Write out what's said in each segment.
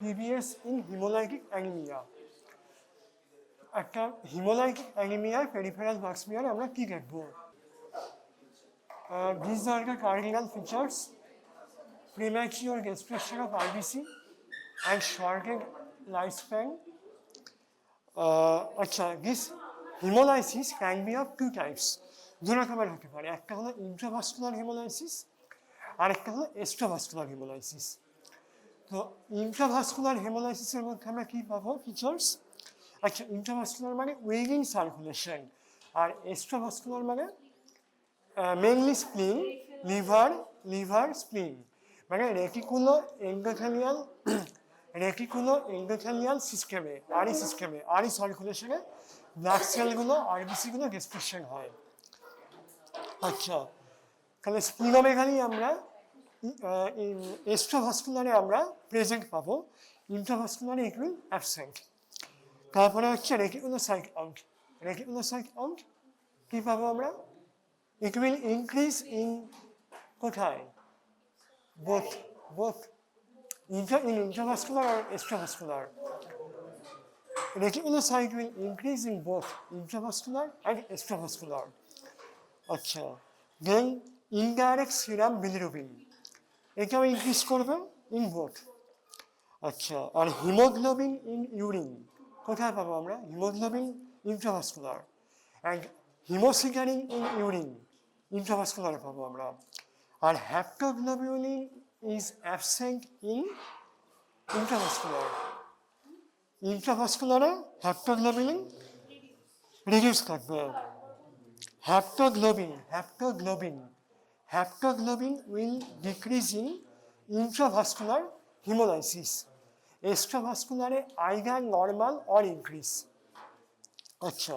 MBBS in hemolytic anemia. একটা hemolytic anemia peripheral marks আমরা কি দেখবো? These are the cardinal features: premature gestation of RBC and shortened lifespan. This hemolysis can be of two types. দু রকমের হতে পারে, একটা হলো intravascular hemolysis আর একটা হলো extravascular hemolysis. তো intravascular hemolysis এর মধ্যে আমরা কি পাবো ফিচার্স? আচ্ছা, intravascular মানে ওয়েগিং সার্কুলেশন, আর extravascular মানে মেইনলি স্প্লিন, লিভার স্প্লিন, মানে রেটিকুলো এন্ডোথেলিয়াল সিস্টেমে, আরই সার্কুলেশনে ব্লাড সেলগুলো, আরবিসিগুলো ডিসট্রাকশন হয়। আচ্ছা, তাহলে স্প্লিনোমেগালি আমরা এক্সট্রাভাস্কুলারে আমরা প্রেজেন্ট পাবো, ইন্ট্রাভাস্কুলারে ইট উইল অ্যাবসেন্ট। তারপরে হচ্ছে রেটিকুলোসাইট আউট, কী পাবো আমরা? It will increase in কোথায়? Both in intravascular or extravascular. Reticulocyte will increase in both intravascular and extravascular. আচ্ছা, then indirect serum bilirubin, এটাও ইনক্রিজ করবে in both. আচ্ছা, আর hemoglobin in urine, কোথায় পাবো আমরা? Hemoglobin intravascular, and hemocysteine in urine intravascular পাবো আমরা। আর haptoglobin is absent in intravascular, haptoglobin reduce থাকবে। haptoglobin will decrease in intravascular hemolysis. extravascular either normal or increase. আচ্ছা,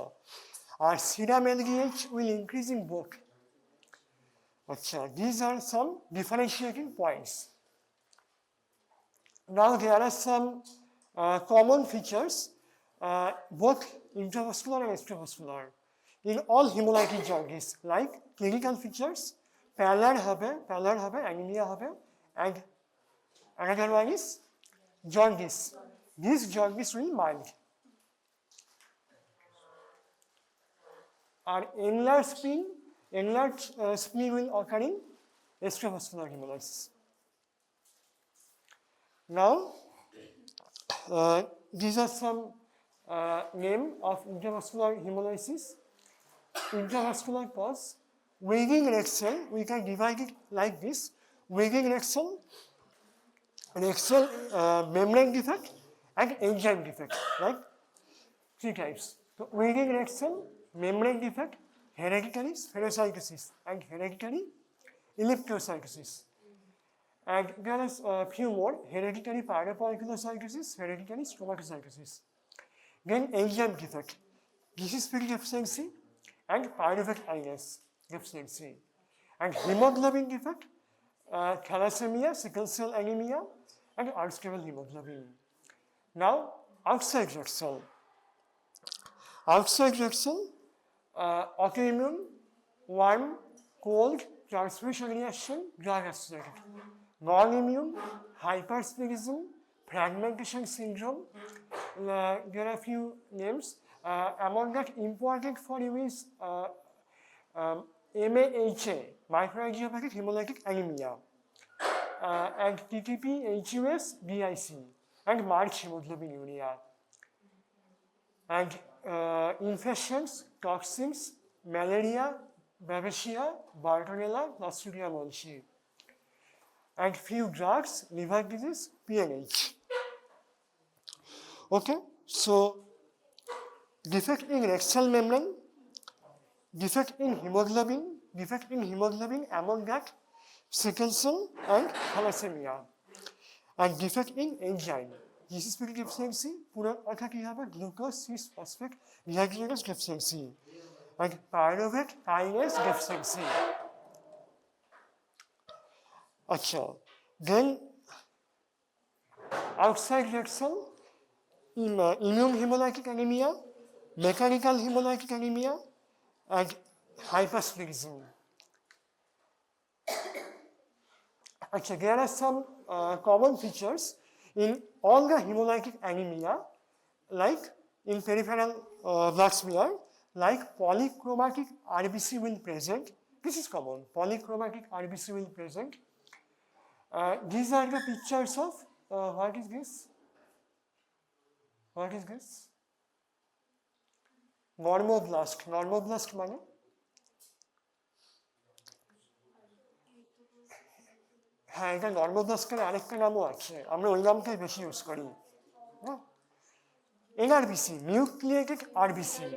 আর serum LDH will increase in both. Achha, these are some differentiating points. Now there are some common features, both intravascular and extravascular, in all hemolytic jaundice, like clinical features: pallor হবে, anemia হবে, and another one is jaundice. This jaundice will be mild. Our enlarged spleen will occur in extravascular hemolysis. Now, these are some name of intravascular hemolysis. Intravascular cause: Weighing red cell, we can divide it like this: Weighing red cell membrane defect, and enzyme defect, like three types. So, weighing red cell membrane defect, hereditary spherocytosis and hereditary elliptocytosis. And there are a few more: hereditary pyruvate, hereditary stomatocytosis. Then enzyme defect, disease-free deficiency and pyruvate kinase deficiency. And hemoglobin defect, thalassemia, sickle cell anemia, and unstable hemoglobin. Now, outside red cell, autoimmune, warm, cold, transmission reaction, drug associated. Non-immune, hypersplenism, fragmentation syndrome. There are a few names. Among that, important for you is MAHA, microangiopathic hemolytic anemia, and TTP, HUS, BIC, and March hemoglobinuria. And infections, toxins, malaria, babesia, Bartonella, Clostridium onchi. And few drugs, liver disease, PNH. Okay, so defect in red cell membrane, defect in hemoglobin, among that sickle cell and thalassemia, and defect in enzyme. Disease-free deficiency, পুরো কথা কি হবে? Glucose 6-phosphate dehydrogenase deficiency and pyruvate kinase deficiency. Achha, then outside red cell, immune hemolytic anemia, mechanical hemolytic anemia, and hypersplenism. Achha, there are some common features in all the hemolytic anemia, like in peripheral blood smear, like polychromatic RBC will present. This is common. Polychromatic RBC will present. These are the pictures of what is this? What is this? Normoblast. Normoblast মানে হ্যাঁ, এটা নর্মোব্লাস্টের আরেকটা নামও আছে, আমরা ওই নামটাই বেশি ইউজ করি। NRBC, nucleated RBC,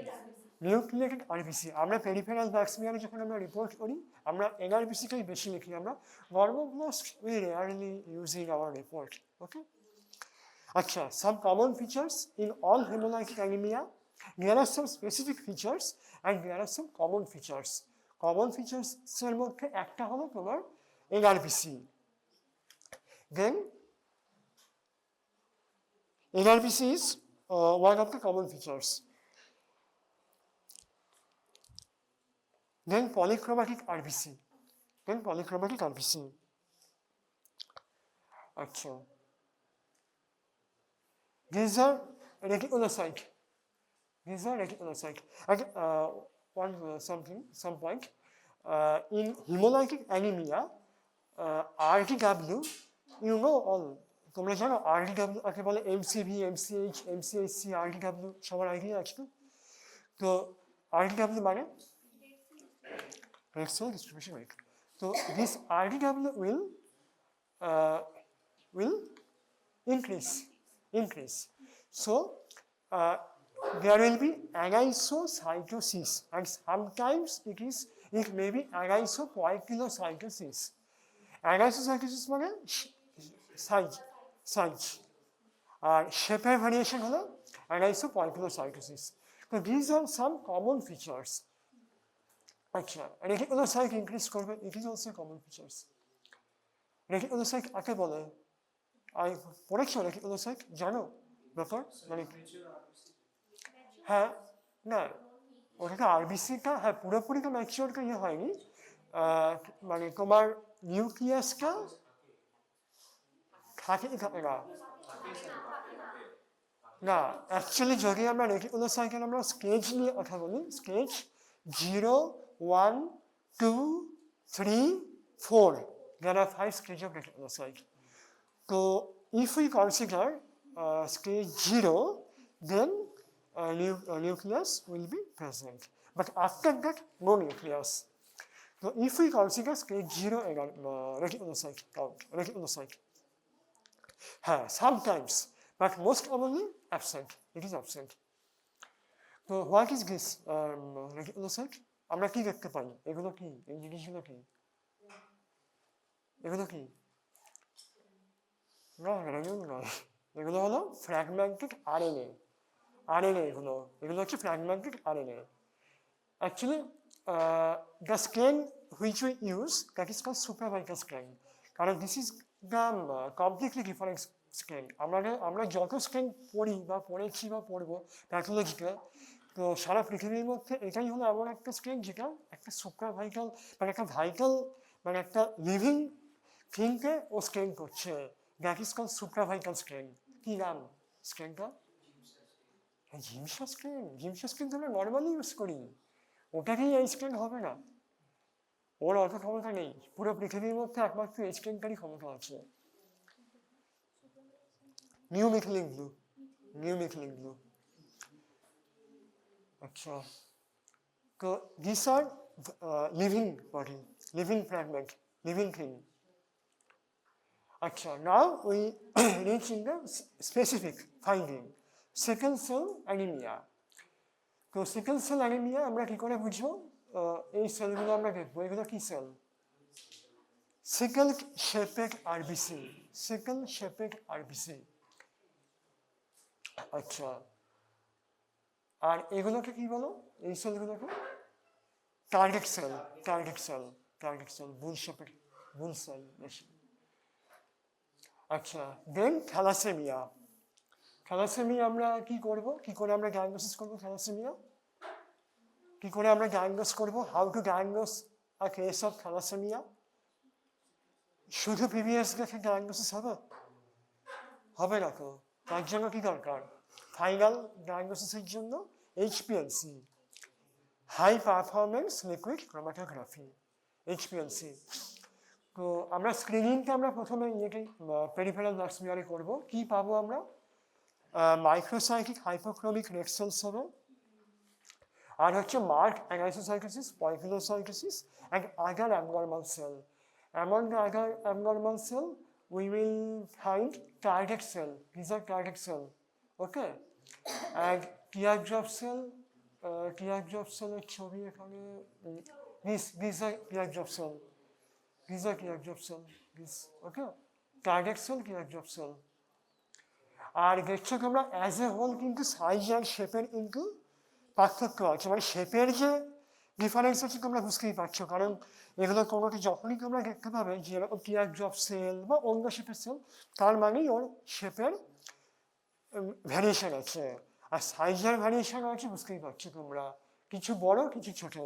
nucleated RBC. আমরা পেরিফেরাল ব্লাড স্মিয়ারে যখন আমরা রিপোর্ট করি, আমরা এনআরবিসিটাই বেশি লিখি। আমরা normoblast we rarely use in our report. Okay, আচ্ছা, some common features in all hemolytic anemia. There are some specific features and there are some common features. Common features এর মধ্যে একটা হলো তোমার NRBC. Then NRBC is one of the common features. Then polychromatic RBC. Then polychromatic RBC. Achha. These are reticulocyte. These are reticulocyte. And some point. In hemolytic anemia, RTW, you know all. তোমরা জানো RTW কাকে বলে? MCV, MCH, MCHC, RTW সবার idea আছে তো? তো RTW মানে red cell distribution rate. So this RTW will increase. So there will be anisocytosis, and sometimes it may be anisopoikilocytosis. Anisocytosis মানে সাইজ, আর শেপের ভ্যারিয়েশন হলো anisopoikilocytosis. So these are some common features. আচ্ছা, reticulocyte increase করবে, it is also common features. Reticulocyte কাকে বলে? পড়েছো reticulocyte? জানো ব্যাপার? মানে হ্যাঁ, না ওটাকে আরবিসিটা, হ্যাঁ পুরোপুরিটা ম্যাচিওরটা ইয়ে হয়নি, মানে তোমার নিউক্লিয়াসটা থাকে না অ্যাকচুয়ালি যদি আমরা রেটিকুলোসাইটের আমরা স্টেজ নিয়ে কথা বলি, stage 0, 1, 2, 3, 4. There are 5 stages of reticulocyte. So if we consider stage 0, then nucleus will be present. But after that, no nucleus. So if we consider stage 0 reticulocyte count, reticulocyte. Sometimes, but most commonly absent. It is absent. So what is this reticulocyte? আমরা কি দেখতে পাই? এগুলো কি? এই জিনিসগুলো কি? এগুলো কি? না, এগুলো হলো ফ্র্যাগমেন্টেড আরএনএ। আরএনএ এগুলো হচ্ছে fragmented RNA. Actually, the strain which we use, that is called supravital strain. কারণ this is the completely different strain. আমরা যত strain পড়ি বা পড়েছি বা পড়বো প্যাথোলজিতে, তো সারা পৃথিবীর মধ্যে এটাই হলো এমন একটা স্ট্রেন যেটা একটা সুপ্রাভাইটাল, মানে একটা ভাইটাল, মানে একটা লিভিং থিংকে ও স্ট্রেন করছে। That is call supravital stain. কি নাম স্ট্রেনটা? জিমসা স্ট্রেন। জিমসা স্ট্রেন তো আমরা নর্মালি ইউজ করি, ওটাকেই এই স্ট্রেন হবে না, ওর অত ক্ষমতা নেই। পুরো পৃথিবীর মধ্যে একমাত্র এই স্ট্রেনটারই ক্ষমতা আছে। New methylene blue, new methylene blue. Achha. So these are living body, living fragment, living thing. Achha. Now we reach in the specific finding. Sickle cell anemia. So sickle cell anemia আমরা কি করে বুঝবো? এই সেলগুলো আমরা দেখবো, এগুলো কি cell? Sickle shaped RBC, sickle shaped RBC. আচ্ছা, আর এগুলোকে কি বলো? এই সেলগুলোকে target cell, target cell, target cell, bull shaped, bull cell বেশি। আচ্ছা, দেন থ্যালাসেমিয়া। থ্যালাসেমিয়া আমরা কি করব? কি করে আমরা ডায়াগনোসিস করবো থ্যালাসেমিয়া? কি করে আমরা ডায়াগনোস করবো? How to diagnose a case of thalassemia? শুধু পিভিএস দেখে ডায়াগনোসিস হবে? হবে না তো, তার জন্য কি দরকার? ফাইনাল ডায়াগনোসিসের জন্য HPLC, high performance liquid chromatography, HPLC। তো আমরা স্ক্রিনিংটা আমরা প্রথমে পেরিফেরাল ব্লাড স্মিয়ারে করবো। কি পাবো আমরা? মাইক্রোসাইটিক হাইপোক্রোমিক রেড সেলস হবে, আর হচ্ছে mark anisocytosis, poikilocytosis and other abnormal cell. Among the other abnormal cell, we will find target cell. These are target cell. Okay? And teardrop cell, teardrop cell ছবি এখানে, these are teardrop cell. These are teardrop cell. This, okay? Target cell, teardrop cell. আর দেখছো তোমরা as a whole কিন্তু size and শেপের কিন্তু পার্থক্য আছে, মানে শেপের যে ডিফারেন্স আছে তোমরা বুঝতেই পারছো, কারণ এগুলো কোনোটি যখনই তোমরা দেখতে পাবে যে এরকম টিয়ার ড্রপ সেল বা অন্য শেপের সেল, তার মানেই ওর শেপের ভ্যারিয়েশন আছে, আর সাইজের ভ্যারিয়েশন আছে, বুঝতেই পারছো তোমরা, কিছু বড় কিছু ছোট।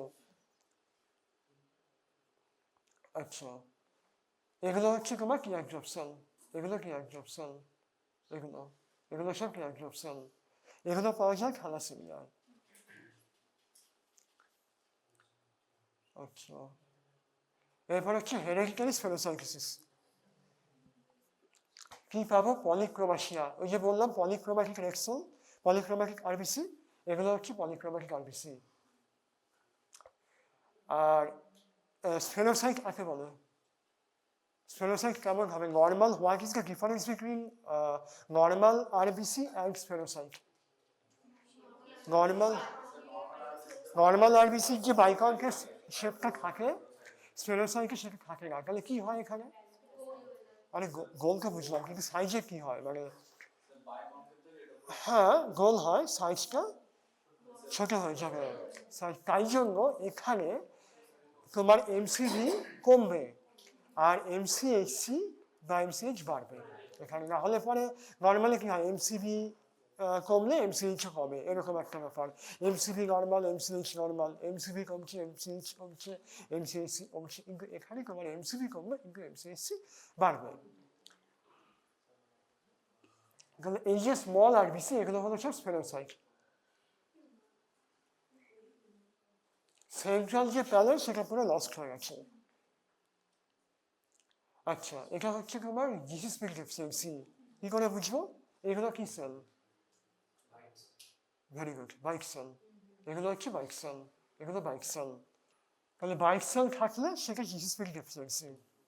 আচ্ছা, এগুলো হচ্ছে তোমার টিয়ার ড্রপ সেল, এগুলো টিয়ার ড্রপ সেল, এগুলো এগুলো সব টিয়ার ড্রপ সেল, এগুলো পাওয়া যায় থ্যালাসেমিয়ায়। আচ্ছা, এরপর হচ্ছে হেরেডিটারি স্পেনোসাইটোসিস। কি পাবো? পলিক্রোমাসিয়া, ওই যে বললাম পলিক্রোম্যাটিক রেড সেল, পলিক্রোম্যাটিক আরবিসি, এগুলো হচ্ছে পলিক্রোম্যাটিক আরবিসি। আর স্পেনোসাইট কাকে বলে? স্পেনোসাইট কেমন হবে? Normal, what is the difference between normal RBC and spherocyte? Normal আরবিসির যে বাইকনকের শেপটা থাকে, স্পেনোসাইটে সেটা থাকে না, তাহলে কি হয় এখানে? মানে গোলকে বুঝলাম, কিন্তু সাইজে কি হয়? মানে হ্যাঁ গোল হয়, সাইজটা ছোট হয়ে যাবে। তাই জন্য এখানে তোমার এমসিভি কমবে আর এমসিএইচসি বা এমসিএইচ বাড়বে এখানে। না হলে পরে নর্মালি কি হয়, এমসিভি কমলে এমসিএইচও কমে, এরকম একটা ব্যাপার। MCV normal, MCh normal, MCV কমছে, এমসিএইচ কমছে, এমসিএইচসি কমছে, কিন্তু এখানে তোমার এমসিভি কমবে কিন্তু এমসিএইচসি বাড়বে। এই যে স্মল আরবিসি, এগুলো হলো সব স্পেনোসাইট। সেন্ট্রাল যে প্যালেট সেটা পুরো লস্ট হয়ে গেছে। আচ্ছা, এটা হচ্ছে তোমার জিসিসপিক ডেফিসিয়েন্সি। কি করে বুঝবো? এগুলো কি cell? Very good, bite cell. এগুলো হচ্ছে বাইক সেল, এগুলো বাইক সেল। তাহলে বাইক সেল থাকলে সেটা জিসিসপিক ডেফিসিয়েন্সি।